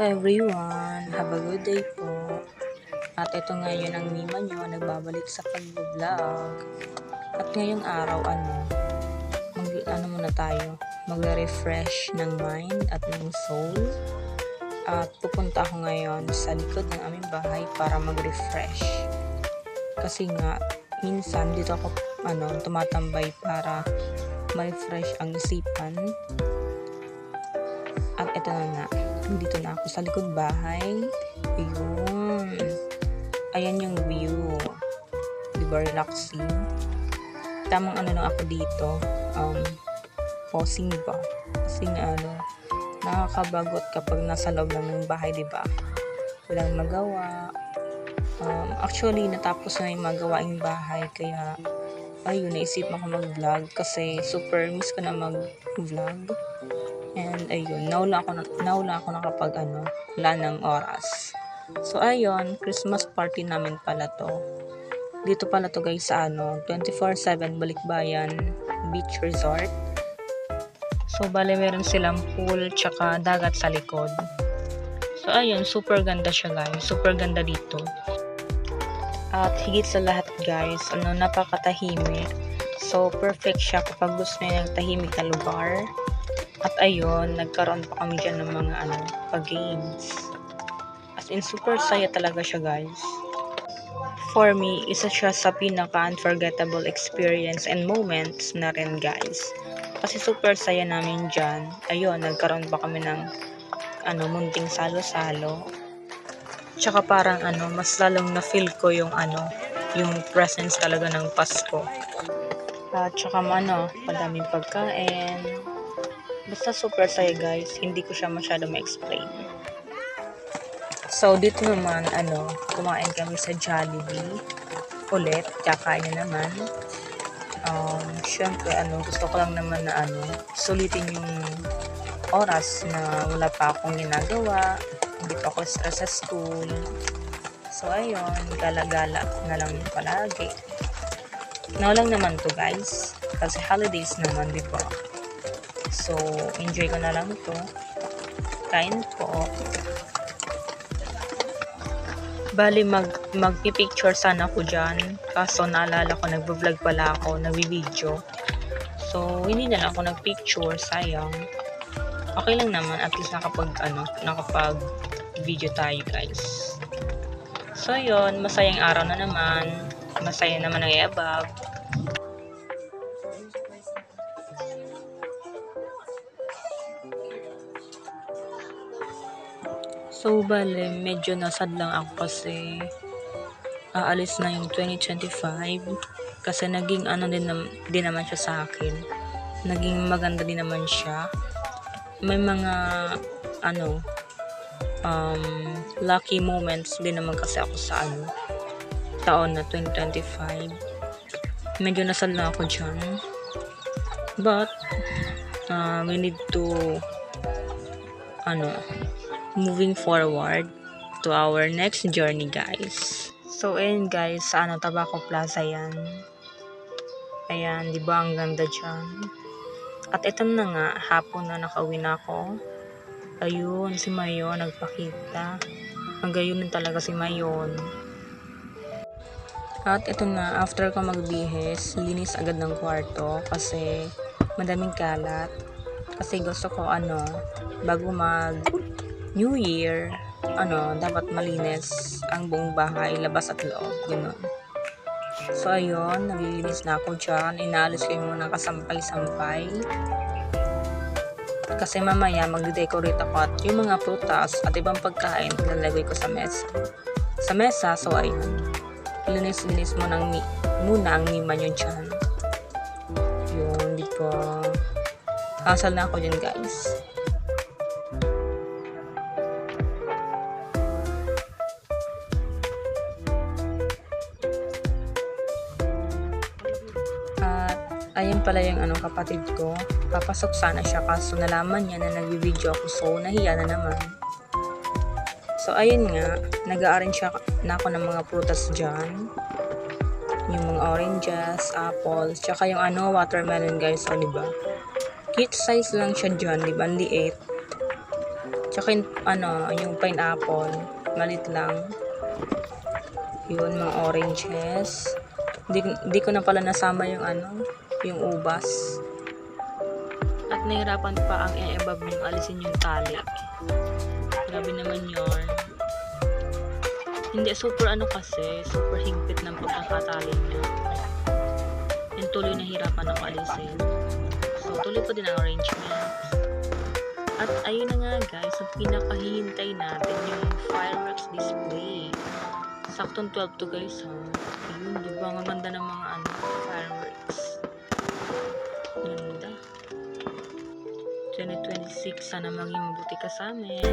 everyone! Have a good day po. At ito ngayon ang Mima nyo nagbabalik sa pag-vlog. At ngayong araw muna tayo, magre-refresh ng mind at ng soul. At pupunta ako ngayon sa likod ng aming bahay para mag-refresh. Kasi nga, minsan dito ako tumatambay para ma-refresh ang isipan. At ito na nga, dito na ako sa likod bahay. Ayun. Ayan yung view. Diba relaxing? Tamang lang ako dito. Pausing ba? Kasi nga nakakabagot kapag nasa loob lang ng bahay, diba? Walang magawa. Actually, natapos na yung magawaing bahay. Kaya, ayun, naisip ako mag-vlog. Kasi super miss ko na mag-vlog. And ayun, naula ako nakapag wala ng oras. So ayun, Christmas party namin pala to. Dito pala to guys sa 24/7 Balikbayan Beach Resort. So bale meron silang pool tsaka dagat sa likod. So ayun, super ganda siya guys. Super ganda dito. At higit sa lahat guys, napakatahimik. So perfect siya kapag gusto niyo ng tahimik na lugar. At ayun, nagkaroon pa kami dyan ng mga pag-games. As in, super saya talaga siya guys. For me, isa siya sa pinaka-unforgettable experience and moments na rin guys. Kasi super saya namin dyan. Ayun, nagkaroon pa kami ng munting salo-salo. Tsaka parang mas lalong na-feel ko yung presence talaga ng Pasko. At tsaka madaming pagkain. Basta super saya guys, hindi ko siya masyado ma-explain. So dito naman kumain kami sa Jollibee ulit, kakain na naman. Syempre gusto ko lang naman na sulitin yung oras na wala pa akong ginagawa, hindi pa ako stress sa school. So ayun, gala-gala na lang palagi. Lang naman to guys, kasi holidays naman, di ba? So, enjoy ko na lang ito. Kain po. Bali, magpipicture sana ko dyan. Kaso, naalala ko, nagbo-vlog pala ako, nagbi-video. So, hindi na lang ako nagpicture. Sayang. Okay lang naman. At least nakapag-video tayo, guys. So, yun. Masayang araw na naman. Masaya naman ang iabab. So, bale, medyo nasad lang ako kasi aalis na yung 2025 kasi naging din naman siya sa akin. Naging maganda din naman siya. May mga lucky moments din naman kasi ako sa taon na 2025. Medyo nasad lang ako dyan. But, we need to moving forward to our next journey guys. So ayun guys, sa Tabaco Plaza yan. Ayan, di ba ang ganda dyan? At ito na nga, hapon na nakauwi na ako. Ayun, si Mayon nagpakita. Ang gayunin talaga si Mayon. At ito na, after ko magbihis, linis agad ng kwarto kasi madaming kalat. Kasi gusto ko bago mag New Year, dapat malinis ang buong bahay, labas at loob, gano'n. So, ayun, naglilinis na ako dyan. Inaalis ko yung mga kasampay-sampay. Kasi mamaya, magde-decorate ako at yung mga prutas at ibang pagkain, lalagay ko sa mesa. Sa mesa, so ayun. Linis-linis mo muna ang Mima nyo dyan. Yun, di ba? Kasal na ako dyan, guys. Ayan pala yung kapatid ko. Papasok sana siya kaso nalaman niya na nag-video ako, so nahiya na naman. So ayun nga, nag-a-arrange na ako ng mga prutas dyan. Yung mga oranges, apples, tsaka yung watermelon guys, diba? Cute size lang siya dyan, diba? Liit. Tsaka yung, yung pineapple, malit lang. Yun, mga oranges. Di ko na pala nasama yung yung ubas. At nahirapan pa ang e-ebab yung alisin yung tali. Grabe naman yun. Hindi, super kasi, super higpit ng pagkakatali niya. Yung tuloy nahirapan ako alisin. So, tuloy pa din ang arrangement. At ayun na nga guys, ang pinakahihintay natin yung fireworks display. Saktong 12 to guys ha. Ayun, diba? Ang ganda ng mga fireworks. Ganda. 2026, sana maging mabuti ka sa amin.